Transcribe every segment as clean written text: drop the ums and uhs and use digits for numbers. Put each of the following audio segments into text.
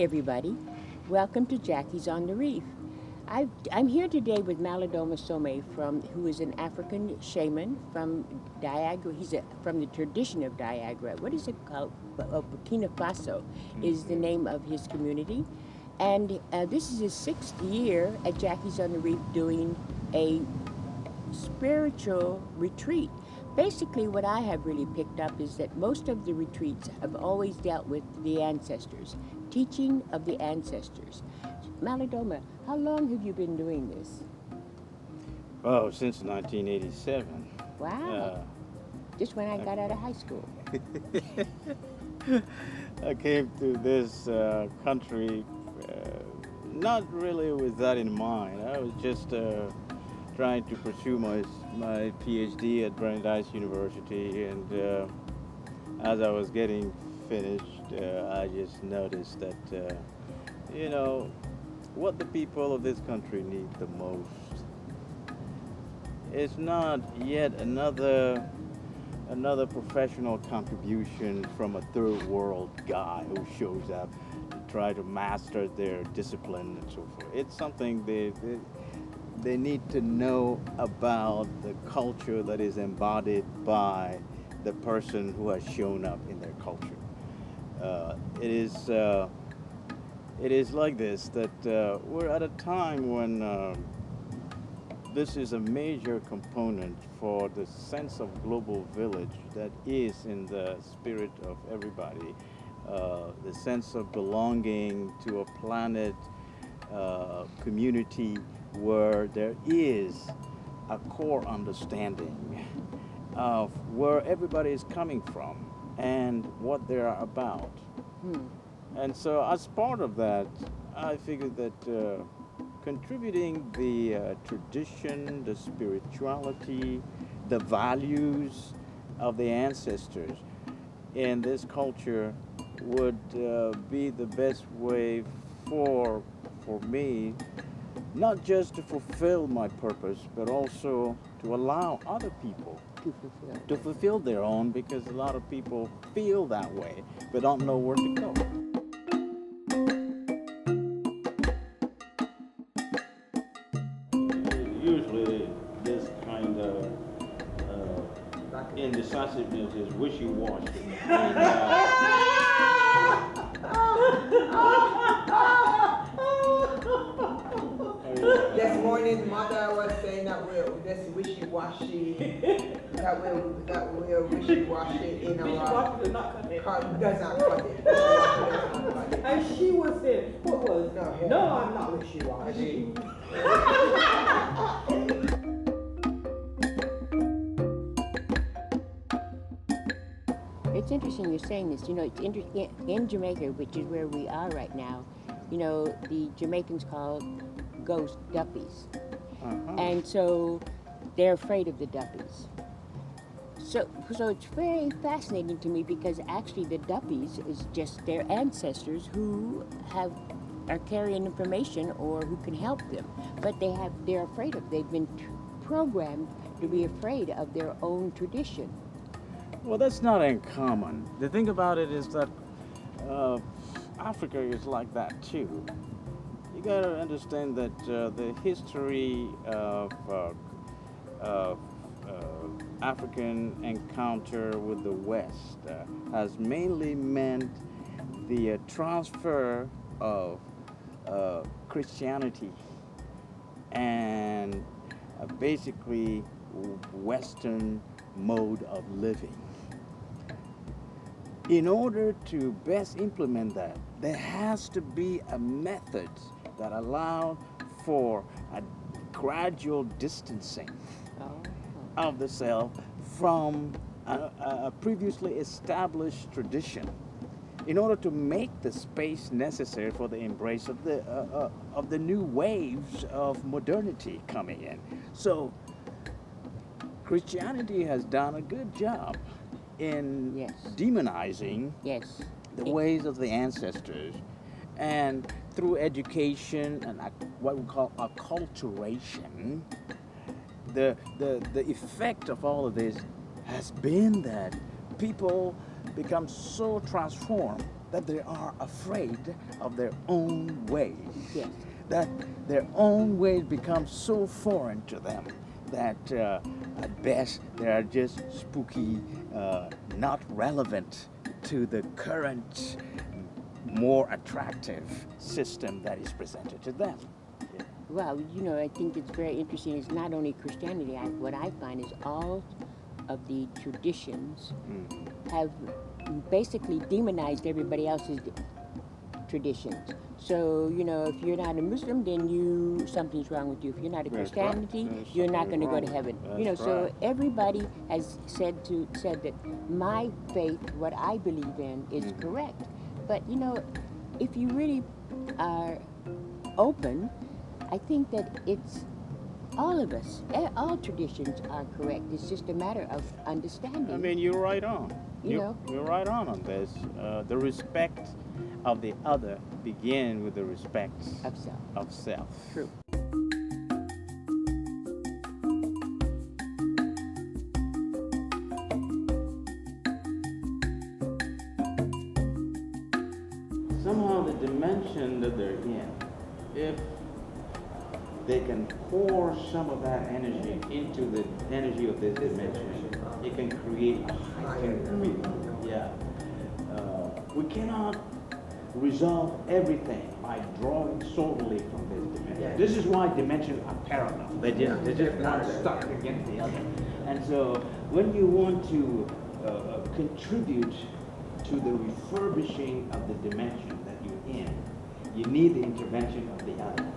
everybody. Welcome to Jackie's on the Reef. I'm here today with Malidoma who is an African shaman from Diagra. From the tradition of Diagra. What is it called? Burkina Faso is the name of his community. And this is his 6th year at Jackie's on the Reef doing a spiritual retreat. Basically, what I have really picked up is that most of the retreats have always dealt with the ancestors, teaching of the ancestors. Malidoma, how long have you been doing this? Oh, since 1987. Wow. Just when I got out of high school. I came to this country not really with that in mind. I was just trying to pursue my PhD at Brandeis University, and as I was getting finished, I just noticed that, what the people of this country need the most is not yet another professional contribution from a third world guy who shows up to try to master their discipline and so forth. It's something they need to know about the culture that is embodied by the person who has shown up in their culture. It is like this, that we're at a time when this is a major component for the sense of global village that is in the spirit of everybody. The sense of belonging to a planet, community where there is a core understanding of where everybody is coming from and what they are about. And so as part of that, I figured that contributing the tradition, the spirituality, the values of the ancestors in this culture would be the best way for me, not just to fulfill my purpose, but also to allow other people to fulfill their own, because a lot of people feel that way but don't know where to go. Usually this kind of indecisiveness is wishy-washy. This morning, mother was saying that we're this wishy-washy, that we're wishy-washy in our Wishy-washy does not cut it. does not cut it. Wishy-washy does not cut it. And she was saying, what was? No, No, I'm not wishy-washy. It's interesting you're saying this. It's interesting in Jamaica, which is where we are right now. The Jamaicans call ghosts duppies. And so they're afraid of the duppies. So it's very fascinating to me, because actually the duppies is just their ancestors who are carrying information or who can help them. But they're afraid of, they've been programmed to be afraid of their own tradition. Well, that's not uncommon. The thing about it is that Africa is like that too. You gotta understand that the history of African encounter with the West has mainly meant the transfer of Christianity and basically Western mode of living. In order to best implement that, there has to be a method that allows for a gradual distancing of the self from a previously established tradition, in order to make the space necessary for the embrace of the new waves of modernity coming in. So Christianity has done a good job in demonizing the ways of the ancestors, and through education and what we call acculturation, the effect of all of this has been that people become so transformed that they are afraid of their own ways. Yes. That their own ways become so foreign to them that at best they are just spooky, not relevant to the current, more attractive system that is presented to them. Well, I think it's very interesting. It's not only Christianity. What I find is all of the traditions have basically demonized everybody else's traditions. So, if you're not a Muslim, then something's wrong with you. If you're not a That's Christianity, right. There's you're not something going to go to wrong. heaven. That's So right. everybody has said that my faith, what I believe in, is correct. But if you really are open, I think that it's all of us, all traditions are correct. It's just a matter of understanding. I mean, you're right on. You're right on this. The respect of the other begin with the respect Of self. Of self. True. Somehow the dimension that they're in, if they can pour some of that energy into the energy of this dimension, it can create a heightened feeling. Yeah. We cannot resolve everything by drawing solely from this dimension. Yes. This is why dimensions are parallel. They just one stuck against the other. And so when you want to contribute to the refurbishing of the dimension that you're in, you need the intervention of the other.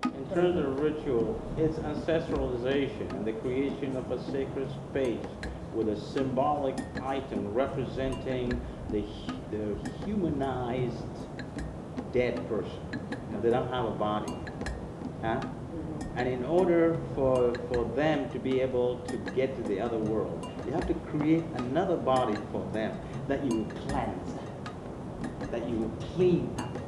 In terms of ritual, it's ancestralization and the creation of a sacred space with a symbolic item representing the the humanized dead person. They don't have a body. Huh? And in order for them to be able to get to the other world, you have to create another body for them that you will cleanse, that you will clean up.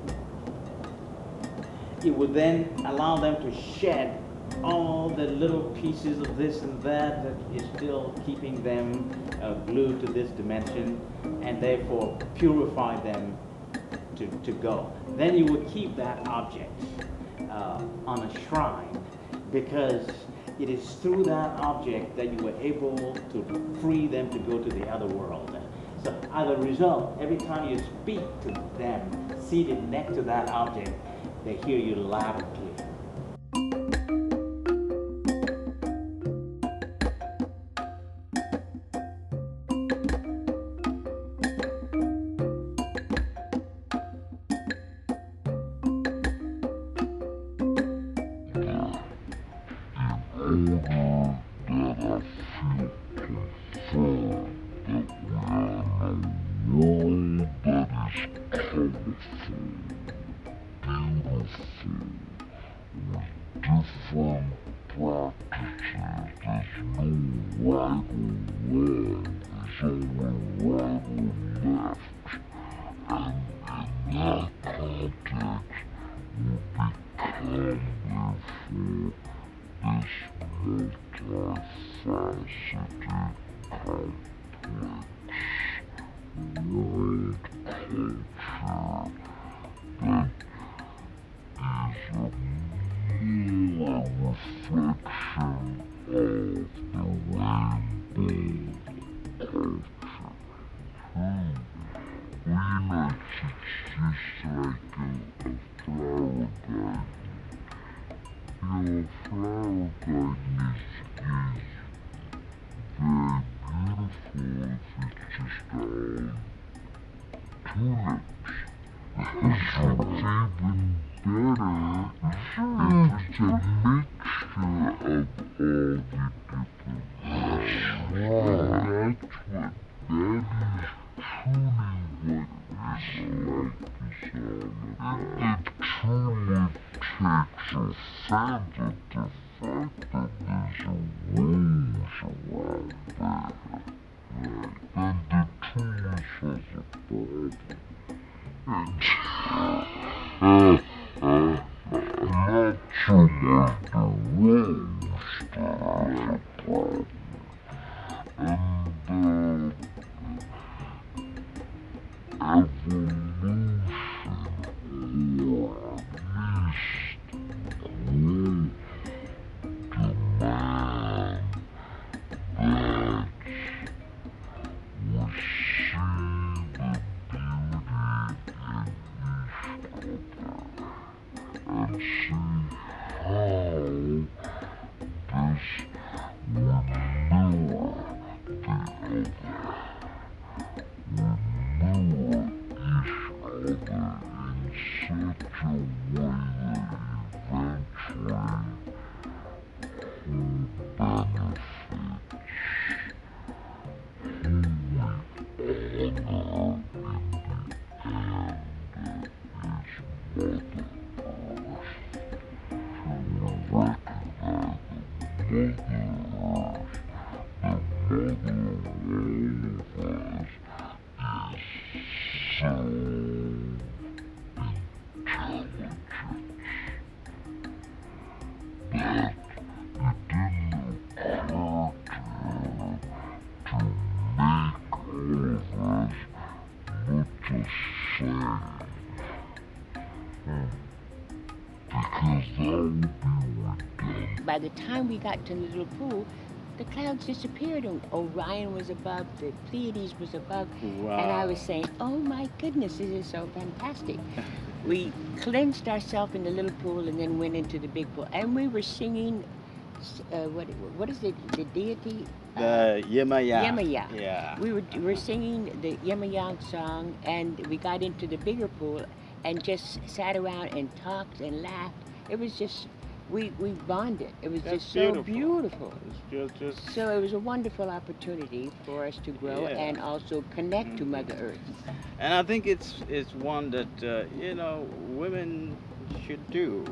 It would then allow them to shed all the little pieces of this and that that is still keeping them glued to this dimension, and therefore purify them to go. Then you would keep that object on a shrine, because it is through that object that you were able to free them to go to the other world. So as a result, every time you speak to them seated next to that object, they hear you loud and clear. By the time we got to the little pool, the clouds disappeared and Orion was above, the Pleiades was above. Wow. And I was saying, oh my goodness, this is so fantastic. We cleansed ourselves in the little pool and then went into the big pool. And we were singing, what is it, the deity? The Yemaya. Yemaya. Yeah. We were singing the Yemaya song, and we got into the bigger pool and just sat around and talked and laughed. It was just we bonded. It was That's just so beautiful. beautiful. It's just So it was a wonderful opportunity for us to grow yeah. and also connect to Mhm. Mother Earth. And I think it's one that women should do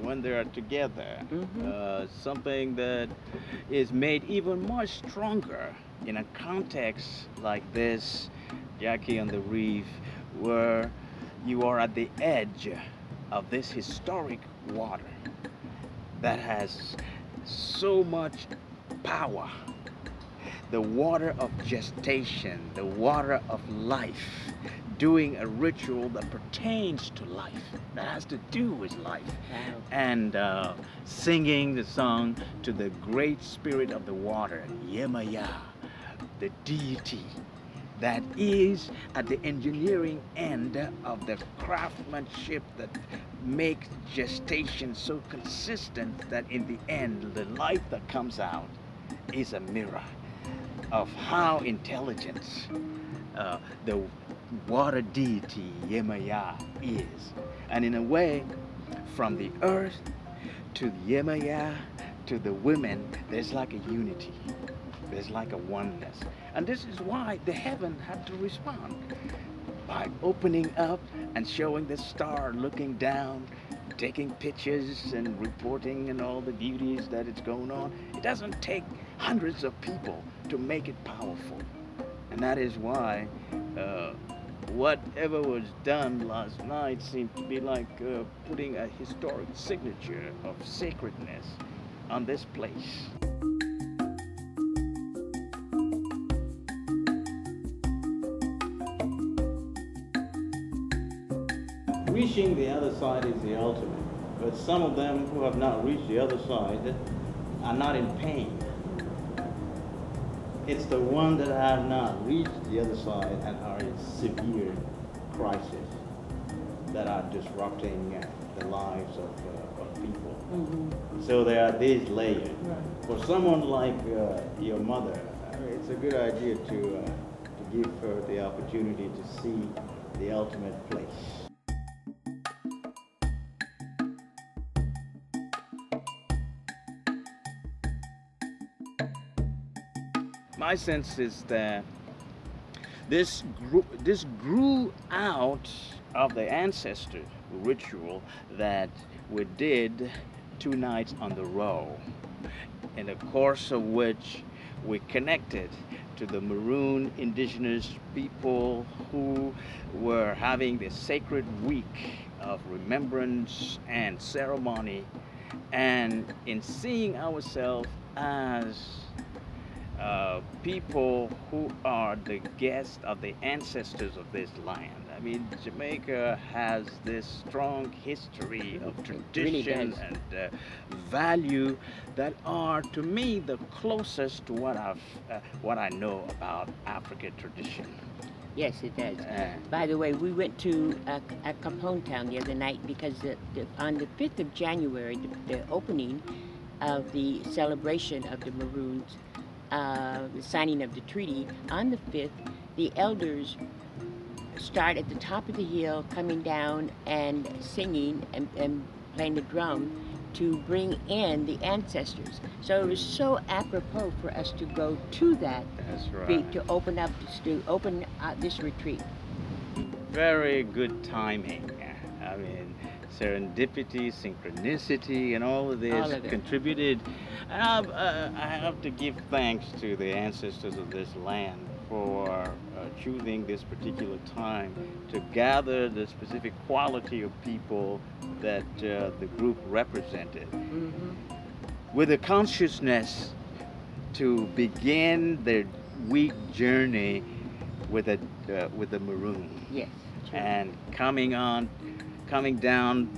when they are together. Hmm. Something that is made even much stronger in a context like this, Jackie on the Reef, where you are at the edge of this historic water that has so much power, the water of gestation, the water of life, doing a ritual that pertains to life, that has to do with life, Wow. and singing the song to the great spirit of the water, Yemaya, the deity that is at the engineering end of the craftsmanship that makes gestation so consistent that in the end the life that comes out is a mirror of how intelligent the water deity Yemaya is. And in a way, from the earth to Yemaya to the women, there's like a unity. There's like a oneness. And this is why the heaven had to respond by opening up and showing the star looking down, taking pictures and reporting and all the beauties that it's going on. It doesn't take hundreds of people to make it powerful. And that is why uh, whatever was done last night seemed to be like putting a historic signature of sacredness on this place. Reaching the other side is the ultimate, but some of them who have not reached the other side are not in pain. It's the one that have not reached the other side and are in severe crisis that are disrupting the lives of people. Hmm. So there are these layers. For someone like your mother, it's a good idea to give her the opportunity to see the ultimate place. My sense is that this grew out of the ancestor ritual that we did 2 nights on the row, in the course of which we connected to the Maroon indigenous people who were having this sacred week of remembrance and ceremony, and in seeing ourselves as people who are the guests of the ancestors of this land. I mean, Jamaica has this strong history of It really tradition does. and value that are, to me, the closest to what I know about African tradition. Yes, it does. Uh, By the way, we went to Capone Town the other night because on the 5th of January, the opening of the celebration of the Maroons, the signing of the treaty, on the 5th, the elders start at the top of the hill, coming down and singing and playing the drum to bring in the ancestors. So it was so apropos for us to go to that that's right. to open this retreat. Very good timing. I mean, serendipity, synchronicity, and all of this All of it. contributed. And I have to give thanks to the ancestors of this land for choosing this particular time to gather the specific quality of people that the group represented Hmm. with a consciousness to begin their week journey with the maroon Yes, true. and coming down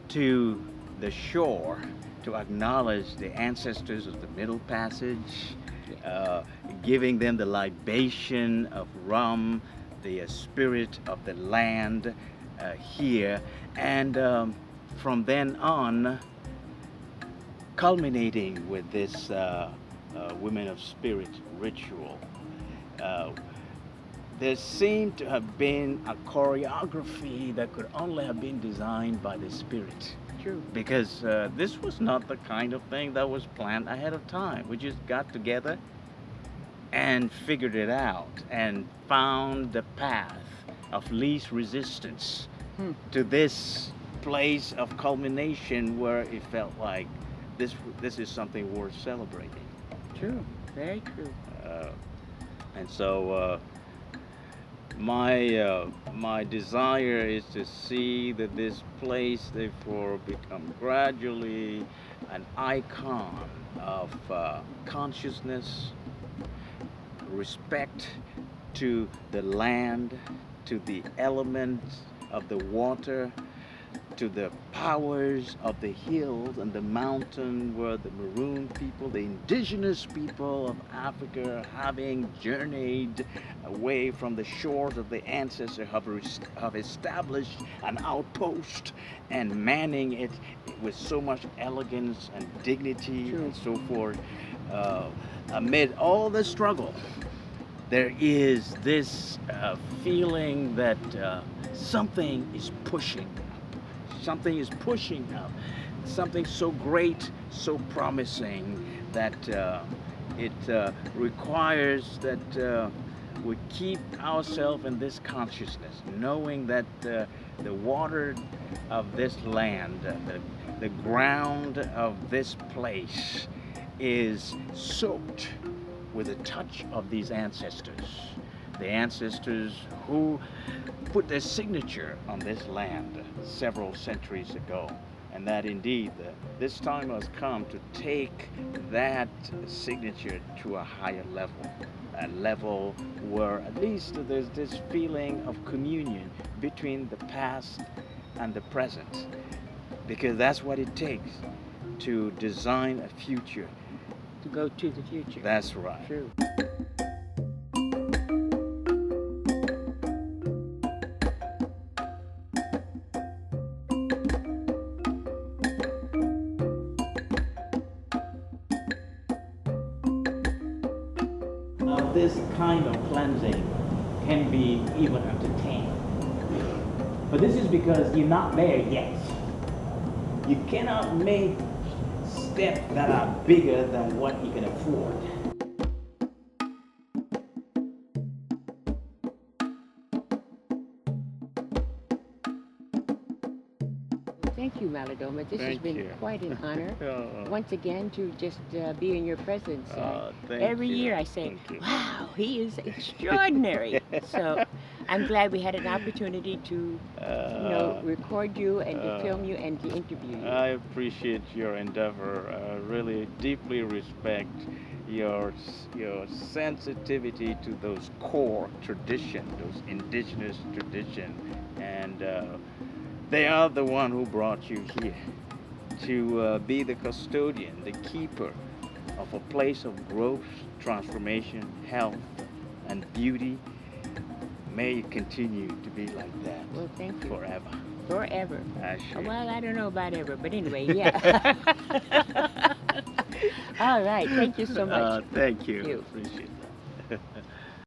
to the shore to acknowledge the ancestors of the Middle Passage, Yes. giving them the libation of rum, the spirit of the land here, and from then on, culminating with this Women of Spirit ritual. Uh, there seemed to have been a choreography that could only have been designed by the spirit. true. because this was not the kind of thing that was planned ahead of time. We just got together and figured it out and found the path of least resistance Hmm. to this place of culmination where it felt like this is something worth celebrating. True. Very true. Uh, and so my desire is to see that this place therefore become gradually an icon of consciousness, respect to the land, to the elements of the water, to the powers of the hills and the mountain, where the maroon people, the indigenous people of Africa, having journeyed away from the shores of the ancestors, have established an outpost and manning it with so much elegance and dignity. True. And so forth. Amid all the struggle, there is this feeling that something is pushing. Something is pushing up. Something so great, so promising that it requires that we keep ourselves in this consciousness, knowing that the water of this land, the ground of this place is soaked with the touch of these ancestors. The ancestors who put their signature on this land several centuries ago. And that indeed, this time has come to take that signature to a higher level, a level where at least there's this feeling of communion between the past and the present. Because that's what it takes to design a future. To go to the future. That's right. True. This kind of cleansing can be even entertained. But this is because you're not there yet. You cannot make steps that are bigger than what you can afford. Thank you, Malidoma. This has Thank been you. quite an honor. Oh, Once again, to just be in your presence. thank Every you. year I say, Thank you. wow, he is extraordinary. So I'm glad we had an opportunity to, record you and to film you and to interview you. I appreciate your endeavor. I really deeply respect your sensitivity to those core traditions, those indigenous traditions, and they are the one who brought you here to be the custodian, the keeper of a place of growth, transformation, health, and beauty. May it continue to be like that. Well, thank you. Forever. Forever. Ashe. Well, I don't know about ever, but anyway, yeah. All right. Thank you so much. Thank you. Thank you. Appreciate that.